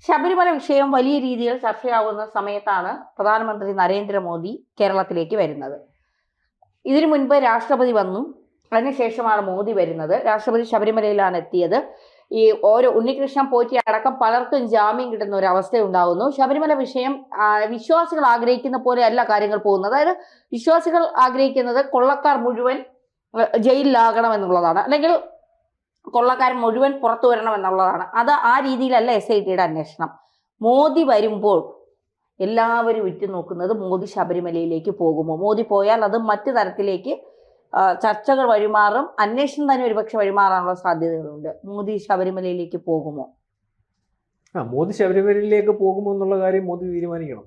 ശബരിമല വിഷയം വലിയ രീതിയിൽ ചർച്ചയാവുന്ന സമയത്താണ് പ്രധാനമന്ത്രി നരേന്ദ്രമോദി കേരളത്തിലേക്ക് വരുന്നത്. ഇതിനു മുൻപ് രാഷ്ട്രപതി വന്നു, അതിനുശേഷമാണ് മോദി വരുന്നത്. രാഷ്ട്രപതി ശബരിമലയിലാണ് എത്തിയത്. ഈ ഓരോ ഉണ്ണികൃഷ്ണൻ പോറ്റി അടക്കം പലർക്കും ജാമ്യം കിട്ടുന്ന ഒരു അവസ്ഥ ഉണ്ടാകുന്നു. ശബരിമല വിഷയം വിശ്വാസികൾ ആഗ്രഹിക്കുന്ന പോലെ അല്ല കാര്യങ്ങൾ പോകുന്നത്. അതായത് വിശ്വാസികൾ ആഗ്രഹിക്കുന്നത് കൊള്ളക്കാർ മുഴുവൻ ജയിലിലാകണം എന്നുള്ളതാണ്, അല്ലെങ്കിൽ കൊള്ളക്കാരൻ മുഴുവൻ പുറത്തു വരണം എന്നുള്ളതാണ്. അത് ആ രീതിയിലല്ല SITയുടെ അന്വേഷണം. മോദി വരുമ്പോൾ എല്ലാവരും ഉറ്റുനോക്കുന്നത് മോദി ശബരിമലയിലേക്ക് പോകുമോ, മോദി പോയാൽ അത് മറ്റു തരത്തിലേക്ക് ചർച്ചകൾ വഴിമാറും, അന്വേഷണം തന്നെ ഒരുപക്ഷെ വഴിമാറാനുള്ള സാധ്യതകളുണ്ട്. മോദി ശബരിമലയിലേക്ക് പോകുമോ? മോദി ശബരിമലയിലേക്ക് പോകുമോ എന്നുള്ള കാര്യം മോദി തീരുമാനിക്കണം.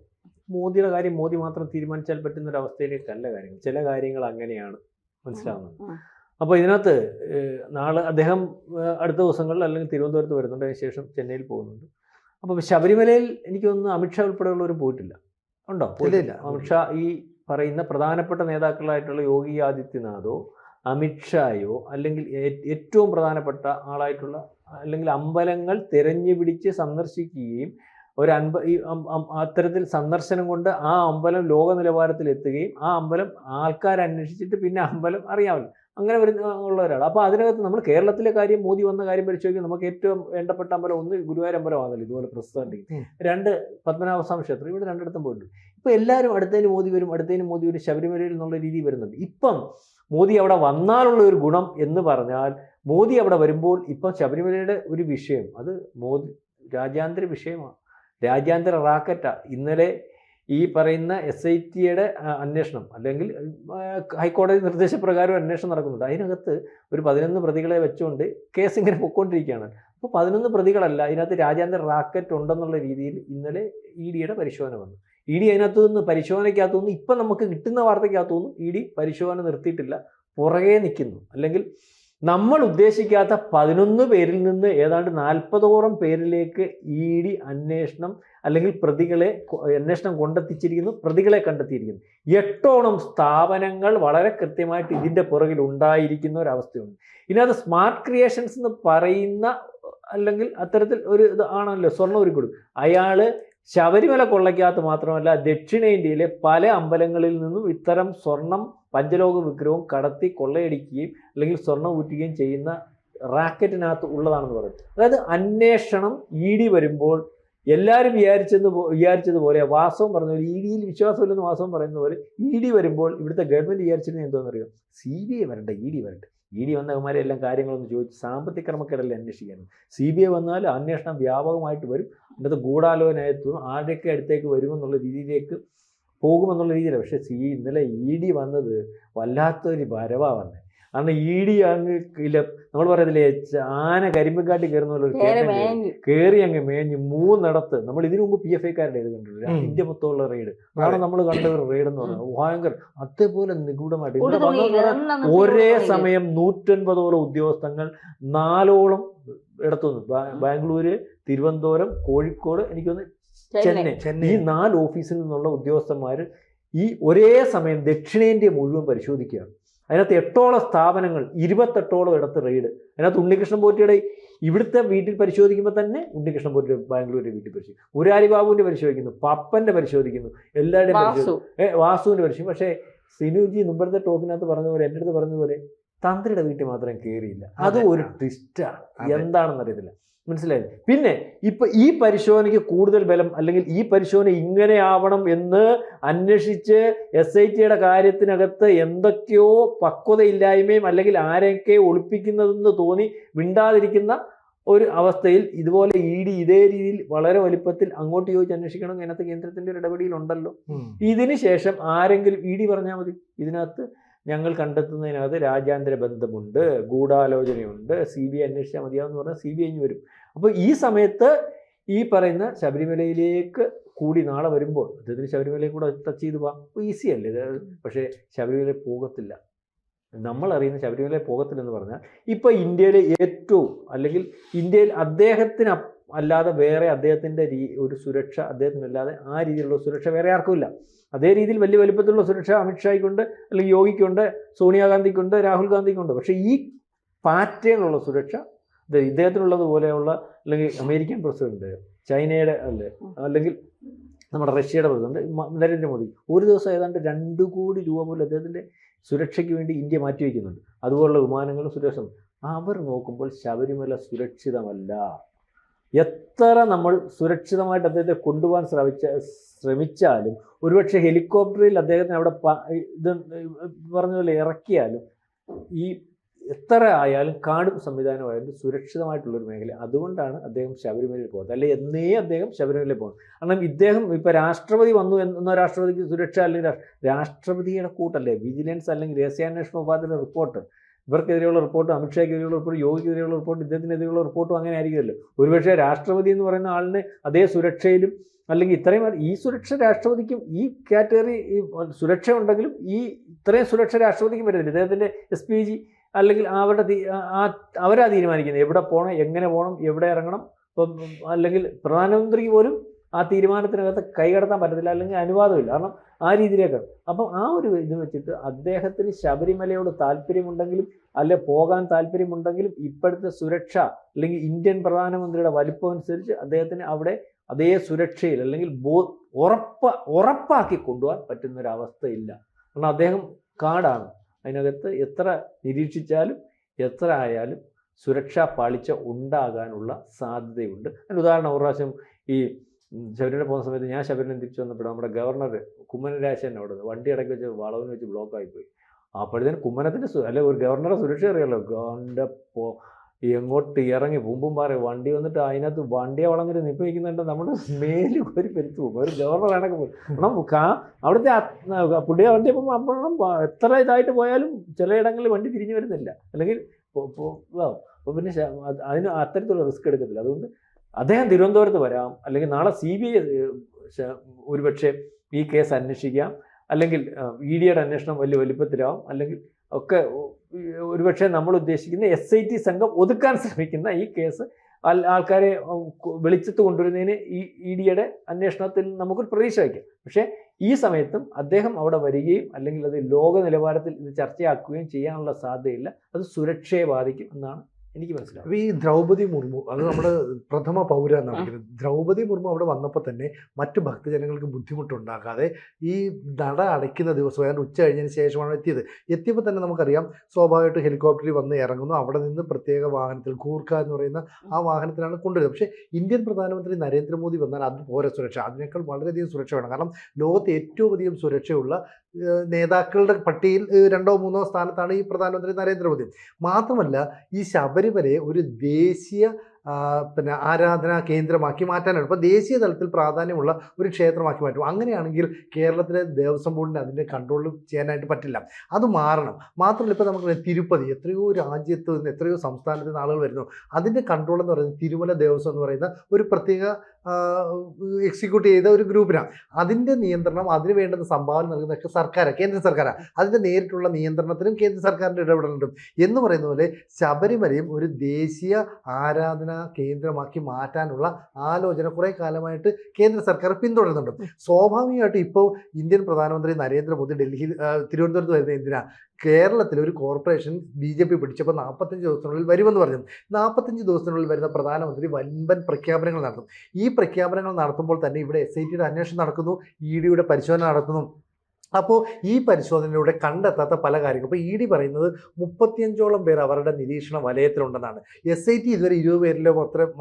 മോദിയുടെ കാര്യം മോദി മാത്രം തീരുമാനിച്ചാൽ പറ്റുന്ന ഒരു അവസ്ഥയിലേക്കല്ല കാര്യങ്ങൾ. ചില കാര്യങ്ങൾ അങ്ങനെയാണ് മനസ്സിലാവുന്നത്. അപ്പോൾ ഇതിനകത്ത് നാളെ അദ്ദേഹം അടുത്ത ദിവസങ്ങളിൽ അല്ലെങ്കിൽ തിരുവനന്തപുരത്ത് വരുന്നുണ്ട്, അതിനുശേഷം ചെന്നൈയിൽ പോകുന്നുണ്ട്. അപ്പോൾ ശബരിമലയിൽ എനിക്ക് തോന്നുന്നു അമിത്ഷാ ഉൾപ്പെടെയുള്ളവരും പോയിട്ടില്ല. ഉണ്ടോ? പോയിട്ടില്ല. അമിത്ഷാ ഈ പറയുന്ന പ്രധാനപ്പെട്ട നേതാക്കളായിട്ടുള്ള യോഗി ആദിത്യനാഥോ അമിത്ഷായോ അല്ലെങ്കിൽ ഏറ്റവും പ്രധാനപ്പെട്ട ആളായിട്ടുള്ള അല്ലെങ്കിൽ അമ്പലങ്ങൾ തിരഞ്ഞു പിടിച്ച് സന്ദർശിക്കുകയും അത്തരത്തിൽ സന്ദർശനം കൊണ്ട് ആ അമ്പലം ലോക നിലവാരത്തിൽ എത്തുകയും ആ അമ്പലം ആൾക്കാരന്വേഷിച്ചിട്ട് പിന്നെ അമ്പലം അറിയാമല്ലോ, അങ്ങനെ ഉള്ള ഒരാൾ. അപ്പോൾ അതിനകത്ത് നമ്മൾ കേരളത്തിലെ കാര്യം, മോദി വന്ന കാര്യം പരിശോധിക്കും. നമുക്ക് ഏറ്റവും വേണ്ടപ്പെട്ട അമ്പലം ഒന്ന് ഗുരുവായൂർ അമ്പലമാണല്ലോ, ഇതുപോലെ പ്രസിദ്ധി. 2 പത്മനാഭസ്വാമി ക്ഷേത്രം, ഇവിടെ 2 പോയിട്ടുണ്ട്. ഇപ്പോൾ എല്ലാവരും അടുത്തതിന് മോദി വരും, അടുത്തതിന് മോദി വരും, ശബരിമലയിൽ എന്നുള്ള രീതി വരുന്നുണ്ട്. ഇപ്പം മോദി അവിടെ വന്നാലുള്ള ഒരു ഗുണം എന്ന് പറഞ്ഞാൽ, മോദി അവിടെ വരുമ്പോൾ ഇപ്പം ശബരിമലയുടെ ഒരു വിഷയം അത് മോദി രാജ്യാന്തര വിഷയമാണ്, രാജ്യാന്തര റാക്കറ്റാണ്. ഇന്നലെ ഈ പറയുന്ന SITയുടെ അന്വേഷണം അല്ലെങ്കിൽ ഹൈക്കോടതി നിർദ്ദേശപ്രകാരം അന്വേഷണം നടക്കുന്നുണ്ട്. അതിനകത്ത് ഒരു 11 പ്രതികളെ വെച്ചുകൊണ്ട് കേസ് ഇങ്ങനെ പൊയ്ക്കൊണ്ടിരിക്കുകയാണ്. അപ്പോൾ 11 പ്രതികളല്ല, ഇതിനകത്ത് രാജ്യാന്തര റാക്കറ്റ് ഉണ്ടെന്നുള്ള രീതിയിൽ ഇന്നലെ EDയുടെ പരിശോധന വന്നു. ED അതിനകത്തു നിന്ന് പരിശോധനയ്ക്കകത്തു നിന്ന് ഇപ്പം നമുക്ക് കിട്ടുന്ന വാർത്തയ്ക്കകത്തു നിന്നും ED പരിശോധന നിർത്തിയിട്ടില്ല, പുറകെ നിൽക്കുന്നു. അല്ലെങ്കിൽ നമ്മൾ ഉദ്ദേശിക്കാത്ത 11 പേരിൽ നിന്ന് ഏതാണ്ട് 40ഓളം പേരിലേക്ക് ED അന്വേഷണം അല്ലെങ്കിൽ പ്രതികളെ അന്വേഷണം കൊണ്ടെത്തിച്ചിരിക്കുന്നു, പ്രതികളെ കണ്ടെത്തിയിരിക്കുന്നു. 8ഓളം സ്ഥാപനങ്ങൾ വളരെ കൃത്യമായിട്ട് ഇതിൻ്റെ പുറകിൽ ഉണ്ടായിരിക്കുന്ന ഒരവസ്ഥയുണ്ട്. ഇതിനകത്ത് സ്മാർട്ട് ക്രിയേഷൻസ് എന്ന് പറയുന്ന അല്ലെങ്കിൽ അത്തരത്തിൽ ഒരു ഇത് ആണല്ലോ സ്വർണ്ണ ഉരുക്കൊടു. അയാൾ ശബരിമല കൊള്ളയ്ക്കകത്ത് മാത്രമല്ല ദക്ഷിണേന്ത്യയിലെ പല അമ്പലങ്ങളിൽ നിന്നും ഇത്തരം സ്വർണം പഞ്ചലോക വിഗ്രഹവും കടത്തി കൊള്ളയടിക്കുകയും അല്ലെങ്കിൽ സ്വർണം ഊറ്റുകയും ചെയ്യുന്ന റാക്കറ്റിനകത്ത് ഉള്ളതാണെന്ന് പറയുന്നത്. അതായത് അന്വേഷണം ED വരുമ്പോൾ എല്ലാവരും വിചാരിച്ചതുപോലെ വാസവം പറഞ്ഞ പോലെ EDയിൽ വിശ്വാസമില്ലെന്ന് വാസവം പറയുന്ന പോലെ ED വരുമ്പോൾ ഇവിടുത്തെ ഗവൺമെൻറ് വിചാരിച്ചിരുന്നത് എന്തോന്നറിയാം, CBI വരണ്ട, ED വരണ്ട. ED വന്ന അവന്മാരെ എല്ലാം കാര്യങ്ങളൊന്ന് ചോദിച്ച് സാമ്പത്തിക ക്രമക്കേടെല്ലാം അന്വേഷിക്കാനും. CBI വന്നാൽ അന്വേഷണം വ്യാപകമായിട്ട് വരും, അതിനകത്ത് ഗൂഢാലോചനയെത്തും, ആരുടെയൊക്കെ അടുത്തേക്ക് വരുമെന്നുള്ള രീതിയിലേക്ക് പോകുമെന്നുള്ള രീതിയിലാണ്. പക്ഷേ ഇന്നലെ ED വന്നത് വല്ലാത്തൊരു വരവാ വന്നത്. കാരണം ED അങ്ങ് നമ്മൾ പറയത്തില്ലേ, ആന കരിമ്പുകാട്ടി കയറുന്ന പോലെ കയറി അങ്ങ് മേഞ്ഞ് 3 നമ്മൾ ഇതിനു മുമ്പ് PFIക്കാരുടെ ഇത് കണ്ടിട്ടില്ല. ഇന്ത്യ മൊത്തമുള്ള റെയ്ഡ്, അതാണ് നമ്മൾ കണ്ട ഒരു റെയ്ഡ് എന്ന് പറയുന്നത്. ഭയങ്കര അതേപോലെ നിഗൂഢമായിട്ട് ഒരേ സമയം 150ഓളം ഉദ്യോഗസ്ഥങ്ങൾ 4ഓളം ഇടത്തുനിന്ന് ബാംഗ്ലൂര്, തിരുവനന്തപുരം, കോഴിക്കോട്, എനിക്കൊന്ന് ചെന്നൈ, ഈ 4 ഓഫീസിൽ നിന്നുള്ള ഉദ്യോഗസ്ഥന്മാർ ഈ ഒരേ സമയം ദക്ഷിണേന്ത്യ മുഴുവൻ പരിശോധിക്കുകയാണ്. അതിനകത്ത് 8ഓളം സ്ഥാപനങ്ങൾ, 28ഓളം ഇടത്ത് റെയ്ഡ്. അതിനകത്ത് ഉണ്ണികൃഷ്ണൻ പോറ്റിയുടെ ഇവിടുത്തെ വീട്ടിൽ പരിശോധിക്കുമ്പോൾ തന്നെ ഉണ്ണികൃഷ്ണൻ പോറ്റി ബാംഗ്ലൂരിൻ്റെ വീട്ടിൽ പരിശോധിക്കും, മുരാരി ബാബുവിൻ്റെ പരിശോധിക്കുന്നു, പപ്പൻ്റെ പരിശോധിക്കുന്നു, എല്ലാവരുടെയും വാസുവിൻ്റെ പരിശോധിക്കും. പക്ഷേ സിനുജി മുമ്പത്തെ ടോക്കിനകത്ത് പറഞ്ഞതുപോലെ, എൻ്റെ അടുത്ത് പറഞ്ഞതുപോലെ തന്ത്രിയുടെ വീട്ടിൽ മാത്രം കയറിയില്ല. അത് ഒരു ട്വിസ്റ്റാണ്, എന്താണെന്ന് അറിയത്തില്ല. മനസ്സിലായി? പിന്നെ ഇപ്പം ഈ പരിശോധനയ്ക്ക് കൂടുതൽ ബലം അല്ലെങ്കിൽ ഈ പരിശോധന ഇങ്ങനെ ആവണം എന്ന് അന്വേഷിച്ച് SITയുടെ കാര്യത്തിനകത്ത് എന്തൊക്കെയോ പക്വതയില്ലായ്മയും അല്ലെങ്കിൽ ആരെയൊക്കെ ഒളിപ്പിക്കുന്നതെന്ന് തോന്നി മിണ്ടാതിരിക്കുന്ന ഒരു അവസ്ഥയിൽ ഇതുപോലെ ED ഇതേ രീതിയിൽ വളരെ വലിപ്പത്തിൽ അങ്ങോട്ട് ചോദിച്ച് അന്വേഷിക്കണം. അതിനകത്ത് കേന്ദ്രത്തിൻ്റെ ഒരു ഇടപെടലുണ്ടല്ലോ. ഇതിന് ശേഷം ആരെങ്കിലും ED പറഞ്ഞാൽ മതി, ഇതിനകത്ത് ഞങ്ങൾ കണ്ടെത്തുന്നതിനകത്ത് രാജ്യാന്തര ബന്ധമുണ്ട്, ഗൂഢാലോചനയുണ്ട്, CBI അന്വേഷിച്ചാൽ മതിയാവെന്ന് പറഞ്ഞാൽ CBI വരും. അപ്പോൾ ഈ സമയത്ത് ഈ പറയുന്ന ശബരിമലയിലേക്ക് കൂടി നാളെ വരുമ്പോൾ അദ്ദേഹത്തിന് ശബരിമലയിൽ കൂടെ ടച്ച് ചെയ്ത് പോകാം, ഈസി അല്ലേ ഇത്. പക്ഷേ ശബരിമലയിൽ പോകത്തില്ല, നമ്മൾ അറിയുന്ന ശബരിമലയിൽ പോകത്തില്ലെന്ന് പറഞ്ഞാൽ ഇപ്പോൾ ഇന്ത്യയിലെ ഏറ്റവും അല്ലെങ്കിൽ ഇന്ത്യയിൽ അദ്ദേഹത്തിന് അല്ലാതെ വേറെ അദ്ദേഹത്തിൻ്റെ ഒരു സുരക്ഷ അദ്ദേഹത്തിനല്ലാതെ ആ രീതിയിലുള്ള സുരക്ഷ വേറെ ആർക്കുമില്ല. അതേ രീതിയിൽ വലിയ വലിപ്പത്തിലുള്ള സുരക്ഷ അമിത്ഷായ്ക്കുണ്ട്, അല്ലെങ്കിൽ യോഗിക്കുണ്ട്, സോണിയാഗാന്ധിക്കുണ്ട്, രാഹുൽ ഗാന്ധിക്കുണ്ട്. പക്ഷേ ഈ പാറ്റേണിലുള്ള സുരക്ഷ ഇദ്ദേഹത്തിനുള്ളതുപോലെയുള്ള അല്ലെങ്കിൽ അമേരിക്കൻ പ്രസിഡന്റ്, ചൈനയുടെ അല്ലെങ്കിൽ നമ്മുടെ റഷ്യയുടെ പ്രസിഡന്റ് നരേന്ദ്രമോദി ഒരു ദിവസം ഏതാണ്ട് 2 കോടി രൂപ പോലും അദ്ദേഹത്തിൻ്റെ സുരക്ഷയ്ക്ക് വേണ്ടി ഇന്ത്യ മാറ്റിവെക്കുന്നുണ്ട്. അതുപോലുള്ള വിമാനങ്ങളും സുരക്ഷ. അവർ നോക്കുമ്പോൾ ശബരിമല സുരക്ഷിതമല്ല. എത്ര നമ്മൾ സുരക്ഷിതമായിട്ട് അദ്ദേഹത്തെ കൊണ്ടുപോകാൻ ശ്രമിച്ചാലും ഒരുപക്ഷെ ഹെലികോപ്റ്ററിൽ അദ്ദേഹത്തിന് അവിടെ ഇത് പറഞ്ഞ ഇറക്കിയാലും ഈ എത്ര ആയാലും കാടും സംവിധാനമായാലും സുരക്ഷിതമായിട്ടുള്ളൊരു മേഖല. അതുകൊണ്ടാണ് അദ്ദേഹം ശബരിമലയിൽ പോകുന്നത്. അല്ലെ എന്നേ അദ്ദേഹം ശബരിമലയിൽ പോകുന്നത്. കാരണം ഇദ്ദേഹം ഇപ്പോൾ രാഷ്ട്രപതി വന്നു എന്ന രാഷ്ട്രപതിക്ക് സുരക്ഷ അല്ലെങ്കിൽ രാഷ്ട്രപതിയുടെ കൂട്ടല്ലേ വിജിലൻസ് അല്ലെങ്കിൽ രഹസ്യാന്വേഷണ വിഭാഗത്തിൻ്റെ റിപ്പോർട്ട്, ഇവർക്കെതിരെയുള്ള റിപ്പോർട്ട്, അമിത്ഷായ്ക്കെതിരെയുള്ള റിപ്പോർട്ട്, യോഗിക്കെതിരെയുള്ള റിപ്പോർട്ട്, ഇദ്ദേഹത്തിനെതിരെയുള്ള റിപ്പോർട്ടും അങ്ങനെ ആയിരിക്കുമല്ലോ. ഒരുപക്ഷെ രാഷ്ട്രപതി എന്ന് പറയുന്ന ആളിന് അതേ സുരക്ഷയിലും അല്ലെങ്കിൽ ഇത്രയും ഈ സുരക്ഷ രാഷ്ട്രപതിക്കും ഈ കാറ്റഗറി സുരക്ഷ ഉണ്ടെങ്കിലും ഈ ഇത്രയും സുരക്ഷ രാഷ്ട്രപതിക്കും വരുന്നില്ല. ഇദ്ദേഹത്തിൻ്റെ SPG അല്ലെങ്കിൽ അവരാ തീരുമാനിക്കുന്നത് എവിടെ പോകണം, എങ്ങനെ പോകണം, എവിടെ ഇറങ്ങണം. ഇപ്പം അല്ലെങ്കിൽ പ്രധാനമന്ത്രിക്ക് പോലും ആ തീരുമാനത്തിനകത്ത് കൈകടത്താൻ പറ്റത്തില്ല, അല്ലെങ്കിൽ അനുവാദമില്ല. കാരണം ആ രീതിയിലേക്കാണ്. അപ്പം ആ ഒരു ഇത് വെച്ചിട്ട് അദ്ദേഹത്തിന് ശബരിമലയോട് താല്പര്യമുണ്ടെങ്കിലും അല്ലെ പോകാൻ താല്പര്യമുണ്ടെങ്കിലും ഇപ്പോഴത്തെ സുരക്ഷ അല്ലെങ്കിൽ ഇന്ത്യൻ പ്രധാനമന്ത്രിയുടെ വലിപ്പം അനുസരിച്ച് അദ്ദേഹത്തിന് അവിടെ അതേ സുരക്ഷയിൽ അല്ലെങ്കിൽ ഉറപ്പാക്കി കൊണ്ടുപോകാൻ പറ്റുന്നൊരവസ്ഥയില്ല. കാരണം അദ്ദേഹം കാടാണ്. അതിനകത്ത് എത്ര നിരീക്ഷിച്ചാലും എത്ര ആയാലും സുരക്ഷാ പാളിച്ച ഉണ്ടാകാനുള്ള സാധ്യതയുണ്ട്. അതിന് ഉദാഹരണം, ഒരു പ്രാവശ്യം ഈ ശബരിമല പോകുന്ന സമയത്ത് ഞാൻ ശബരിമല തിരിച്ചു വന്നപ്പോൾ നമ്മുടെ ഗവർണർ കുമ്മനം രാജശേഖരൻ അവിടെ വണ്ടി ഇടയ്ക്ക് വെച്ച് വളവിന് വെച്ച് ബ്ലോക്കായിപ്പോയി. അപ്പോഴത്തേനും കുമ്മനത്തിൻ്റെ അല്ലെ ഒരു ഗവർണറെ സുരക്ഷ അറിയാമല്ലോ, എങ്ങോട്ട് ഇറങ്ങി പൂമ്പും പാറ വണ്ടി വന്നിട്ട് അതിനകത്ത് വണ്ടിയെ വളഞ്ഞിട്ട് നിപ്പ് വയ്ക്കുന്നുണ്ട്. നമ്മുടെ മേല് ഒരു പെരുത്ത് പോകും. ഒരു ഗവർണർ കണക്ക് പോകും. കാരണം അവിടുത്തെ പുതിയ വണ്ടി പോകുമ്പോൾ അപ്പോഴും എത്ര ഇതായിട്ട് പോയാലും ചിലയിടങ്ങളിൽ വണ്ടി തിരിഞ്ഞു വരുന്നില്ല, അല്ലെങ്കിൽ അപ്പോൾ പിന്നെ അതിന് അത്തരത്തിലുള്ള റിസ്ക് എടുക്കത്തില്ല. അതുകൊണ്ട് അദ്ദേഹം തിരുവനന്തപുരത്ത് വരാം, അല്ലെങ്കിൽ നാളെ CBI ഒരുപക്ഷെ ഈ കേസ് അന്വേഷിക്കാം, അല്ലെങ്കിൽ EDയുടെ അന്വേഷണം വലിയ വലിപ്പത്തിലാവും, അല്ലെങ്കിൽ ഒക്കെ ഒരുപക്ഷെ നമ്മൾ ഉദ്ദേശിക്കുന്ന SIT സംഘം ഒതുക്കാൻ ശ്രമിക്കുന്ന ഈ കേസ് ആൾക്കാരെ വെളിച്ചത്ത് കൊണ്ടുവരുന്നതിന് ഈ EDയുടെ അന്വേഷണത്തിൽ നമുക്കൊരു പ്രതീക്ഷ വയ്ക്കാം. പക്ഷേ ഈ സമയത്തും അദ്ദേഹം അവിടെ വരികയും അല്ലെങ്കിൽ അത് ലോക നിലവാരത്തിൽ ഇത് ചർച്ചയാക്കുകയും ചെയ്യാനുള്ള സാധ്യതയില്ല. അത് സുരക്ഷയെ ബാധിക്കും എന്നാണ് എനിക്ക് മനസ്സിലാവും. ഈ ദ്രൗപദി മുർമു, അത് നമ്മുടെ പ്രഥമ പൗര എന്നാണ് പറയുന്നത്. ദ്രൗപദി മുർമു അവിടെ വന്നപ്പോൾ തന്നെ മറ്റു ഭക്തജനങ്ങൾക്ക് ബുദ്ധിമുട്ടുണ്ടാക്കാതെ ഈ നട അടയ്ക്കുന്ന ദിവസം ഏതാണ്ട് ഉച്ച കഴിഞ്ഞതിന് ശേഷമാണ് എത്തിയപ്പോൾ തന്നെ നമുക്കറിയാം സ്വാഭാവികമായിട്ട് ഹെലികോപ്റ്ററിൽ വന്ന് ഇറങ്ങുന്നു. അവിടെ നിന്ന് പ്രത്യേക വാഹനത്തിൽ കൂർക്ക എന്ന് പറയുന്ന ആ വാഹനത്തിലാണ് കൊണ്ടുവരുന്നത്. പക്ഷേ ഇന്ത്യൻ പ്രധാനമന്ത്രി നരേന്ദ്രമോദി വന്നാൽ അത് പോരെ സുരക്ഷ, അതിനേക്കാൾ വളരെയധികം സുരക്ഷ വേണം. കാരണം ലോകത്തെ ഏറ്റവും അധികം സുരക്ഷയുള്ള നേതാക്കളുടെ പട്ടികയിൽ 2ഓ 3ഓ സ്ഥാനത്താണ് ഈ പ്രധാനമന്ത്രി നരേന്ദ്രമോദി. മാത്രമല്ല ഈ ശബരിമലയെ ഒരു ദേശീയ ആരാധനാ കേന്ദ്രമാക്കി മാറ്റാനാണ്. ഇപ്പോൾ ദേശീയ തലത്തിൽ പ്രാധാന്യമുള്ള ഒരു ക്ഷേത്രമാക്കി മാറ്റും. അങ്ങനെയാണെങ്കിൽ കേരളത്തിലെ ദേവസ്വം ബോർഡിന് അതിൻ്റെ കൺട്രോൾ ചെയ്യാനായിട്ട് പറ്റില്ല. അത് മാറണം. മാത്രമല്ല ഇപ്പോൾ നമുക്ക് തിരുപ്പതി എത്രയോ രാജ്യത്ത് നിന്ന് എത്രയോ സംസ്ഥാനത്ത് നിന്ന് ആളുകൾ വരുന്നു. അതിൻ്റെ കൺട്രോൾ എന്ന് പറയുന്നത് തിരുമല ദേവസ്വം എന്ന് പറയുന്ന ഒരു പ്രത്യേക എക്സിക്യൂട്ട് ചെയ്ത ഒരു ഗ്രൂപ്പിനാണ്. അതിൻ്റെ നിയന്ത്രണം, അതിന് വേണ്ടുന്ന സംഭാവന നൽകുന്നതൊക്കെ സർക്കാരാണ്, കേന്ദ്ര സർക്കാരാണ്. അതിൻ്റെ നേരിട്ടുള്ള നിയന്ത്രണത്തിനും കേന്ദ്ര സർക്കാരിൻ്റെ ഇടപെടലുണ്ട്. എന്ന് പറയുന്ന പോലെ ശബരിമലയും ഒരു ദേശീയ ആരാധന കേന്ദ്രമാക്കി മാറ്റാനുള്ള ആലോചന കുറേ കാലമായിട്ട് കേന്ദ്ര സർക്കാർ പിന്തുടരുന്നുണ്ട്. സ്വാഭാവികമായിട്ടും ഇപ്പോൾ ഇന്ത്യൻ പ്രധാനമന്ത്രി നരേന്ദ്രമോദി തിരുവനന്തപുരത്ത് വരുന്ന എന്തിനാ? കേരളത്തിൽ ഒരു കോർപ്പറേഷൻ BJP പിടിച്ചപ്പോൾ 45 ദിവസത്തിനുള്ളിൽ വരുമെന്ന് പറഞ്ഞു. 45 ദിവസത്തിനുള്ളിൽ വരുന്ന പ്രധാനമന്ത്രി വൻപൻ പ്രഖ്യാപനങ്ങൾ നടത്തും. ഈ പ്രഖ്യാപനങ്ങൾ നടത്തുമ്പോൾ തന്നെ ഇവിടെ SITയുടെ അന്വേഷണം നടക്കുന്നു, EDയുടെ പരിശോധന നടത്തുന്നു. അപ്പോൾ ഈ പരിശോധനയിലൂടെ കണ്ടെത്താത്ത പല കാര്യങ്ങളും, ഇപ്പോൾ ED പറയുന്നത് 35ഓളം പേർ അവരുടെ നിരീക്ഷണ വലയത്തിലുണ്ടെന്നാണ്. SIT ഇതുവരെ 20 പേരിലോ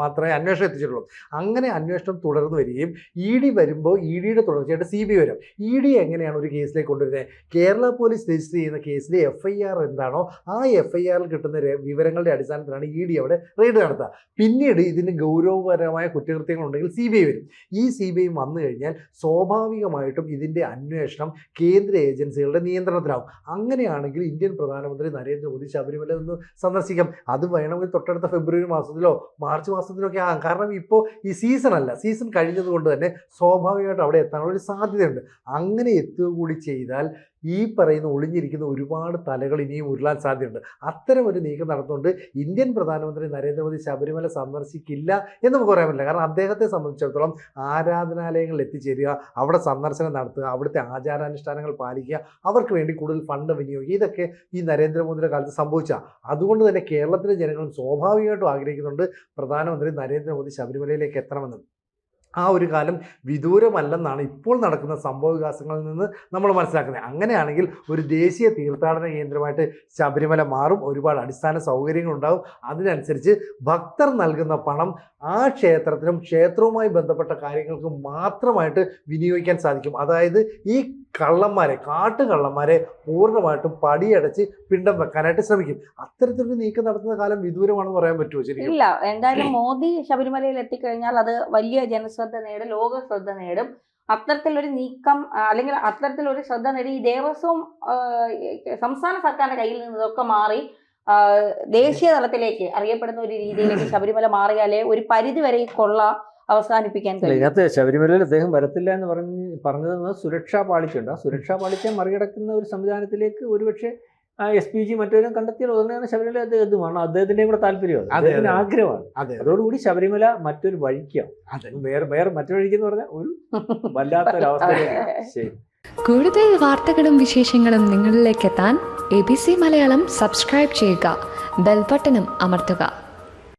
മാത്രമേ അന്വേഷണം എത്തിച്ചിട്ടുള്ളൂ. അങ്ങനെ അന്വേഷണം തുടർന്ന് വരികയും ED വരുമ്പോൾ EDയുടെ തുടർച്ചയായിട്ട് CBI വരും. ED എങ്ങനെയാണ് ഒരു കേസിലേക്ക് കൊണ്ടുവരുന്നത്? കേരള പോലീസ് രജിസ്റ്റർ ചെയ്യുന്ന കേസിലെ FIR എന്താണോ ആ FIRൽ കിട്ടുന്ന വിവരങ്ങളുടെ അടിസ്ഥാനത്തിലാണ് ED അവിടെ റെയ്ഡ് നടത്തുക. പിന്നീട് ഇതിന് ഗൗരവപരമായ കുറ്റകൃത്യങ്ങളുണ്ടെങ്കിൽ CBI വരും. ഈ CBI വന്നു കഴിഞ്ഞാൽ സ്വാഭാവികമായിട്ടും ഇതിൻ്റെ അന്വേഷണം കേന്ദ്ര ഏജൻസികളുടെ നിയന്ത്രണത്തിലാവും. അങ്ങനെയാണെങ്കിൽ ഇന്ത്യൻ പ്രധാനമന്ത്രി നരേന്ദ്രമോദി ശബരിമല ഒന്ന് സന്ദർശിക്കാം. അത് വേണമെങ്കിൽ തൊട്ടടുത്ത ഫെബ്രുവരി മാസത്തിലോ മാർച്ച് മാസത്തിലോ ഒക്കെ ആകാം. കാരണം ഇപ്പോൾ ഈ സീസൺ കഴിഞ്ഞതുകൊണ്ട് തന്നെ സ്വാഭാവികമായിട്ട് അവിടെ എത്താനുള്ള ഒരു സാധ്യതയുണ്ട്. അങ്ങനെ എത്തുക കൂടി ചെയ്താൽ ഈ പറയുന്ന ഒളിഞ്ഞിരിക്കുന്ന ഒരുപാട് തലകൾ ഇനിയും ഉരുളാൻ സാധ്യതയുണ്ട്. അത്തരം ഒരു നീക്കം നടത്തുകൊണ്ട് ഇന്ത്യൻ പ്രധാനമന്ത്രി നരേന്ദ്രമോദി ശബരിമല സന്ദർശിക്കില്ല എന്ന് നമുക്ക് പറയാൻ പറ്റില്ല. കാരണം അദ്ദേഹത്തെ സംബന്ധിച്ചിടത്തോളം ആരാധനാലയങ്ങളിൽ എത്തിച്ചേരുക, അവിടെ സന്ദർശനം നടത്തുക, അവിടുത്തെ ആചാരാനുഷ്ഠാനങ്ങൾ പാലിക്കുക, അവർക്ക് വേണ്ടി കൂടുതൽ ഫണ്ട് വിനിയോഗിക്കുക, ഇതൊക്കെ ഈ നരേന്ദ്രമോദിയുടെ കാലത്ത് സംഭവിച്ച. അതുകൊണ്ട് തന്നെ കേരളത്തിലെ ജനങ്ങളും സ്വാഭാവികമായിട്ടും ആഗ്രഹിക്കുന്നുണ്ട് പ്രധാനമന്ത്രി നരേന്ദ്രമോദി ശബരിമലയിലേക്ക് എത്തണമെന്ന്. ആ ഒരു കാലം വിദൂരമല്ലെന്നാണ് ഇപ്പോൾ നടക്കുന്ന സംഭവ വികാസങ്ങളിൽ നിന്ന് നമ്മൾ മനസ്സിലാക്കുന്നത്. അങ്ങനെയാണെങ്കിൽ ഒരു ദേശീയ തീർത്ഥാടന കേന്ദ്രമായിട്ട് ശബരിമല മാറും. ഒരുപാട് അടിസ്ഥാന സൗകര്യങ്ങളുണ്ടാകും. അതിനനുസരിച്ച് ഭക്തർ നൽകുന്ന പണം ആ ക്ഷേത്രത്തിനും ക്ഷേത്രവുമായി ബന്ധപ്പെട്ട കാര്യങ്ങൾക്ക് മാത്രമായിട്ട് വിനിയോഗിക്കാൻ സാധിക്കും. അതായത് ഈ കള്ളന്മാരെ, കാട്ടുകള്ളന്മാരെ പൂർണ്ണമായിട്ടും പടിയടച്ച് പിണ്ടം വെക്കാനായിട്ട് ശ്രമിക്കും. അത്തരത്തിലൊരു നീക്കം നടത്തുന്ന കാലം വിദൂരമാണെന്ന് പറയാൻ പറ്റുമോ? ശരിക്കും ഇല്ല. എന്തായാലും മോദി ശബരിമലയിൽ എത്തിക്കഴിഞ്ഞാൽ അത് വലിയ ജനശ്രദ്ധ നേടും, ലോക ശ്രദ്ധ നേടും. അത്തരത്തിലൊരു നീക്കം അല്ലെങ്കിൽ അത്തരത്തിലൊരു ശ്രദ്ധ നേടി ഈ ദേവസ്വം സംസ്ഥാന സർക്കാരിന്റെ കയ്യിൽ നിന്ന് ഇതൊക്കെ മാറി ദേശീയ തലത്തിലേക്ക് അറിയപ്പെടുന്ന ഒരു രീതിയിലേക്ക് ശബരിമല മാറിയാലേ ഒരു പരിധി വരെ ഈ കൊള്ള അവസാനിപ്പിക്കാൻ കഴിയും. ഇതിനകത്ത് ശബരിമലയിൽ അദ്ദേഹം വരത്തില്ല എന്ന് പറഞ്ഞത് സുരക്ഷാ പാളിച്ചുണ്ട്. ആ സുരക്ഷാ പാളിച്ച മറികടക്കുന്ന ഒരു സംവിധാനത്തിലേക്ക് ഒരുപക്ഷെ SPG മറ്റൊരു കണ്ടെത്തിയാൽ ഉടനെയാണ് ശബരിമല അദ്ദേഹമാണ്, അദ്ദേഹത്തിന്റെയും കൂടെ താല്പര്യമാണ്, അദ്ദേഹത്തിന്റെ ആഗ്രഹമാണ്. അതോടുകൂടി ശബരിമല മറ്റൊരു വഴിക്കാണ്. വേറെ മറ്റൊരു വഴിക്കെന്ന് പറഞ്ഞാൽ ഒരു വല്ലാത്തൊരവസ്ഥയിലേക്ക്. ശരി. കൂടുതൽ വാർത്തകളും വിശേഷങ്ങളും നിങ്ങളിലേക്ക് എത്താൻ ABC മലയാളം സബ്സ്ക്രൈബ് ചെയ്യുക, ബെൽബട്ടനും അമർത്തുക.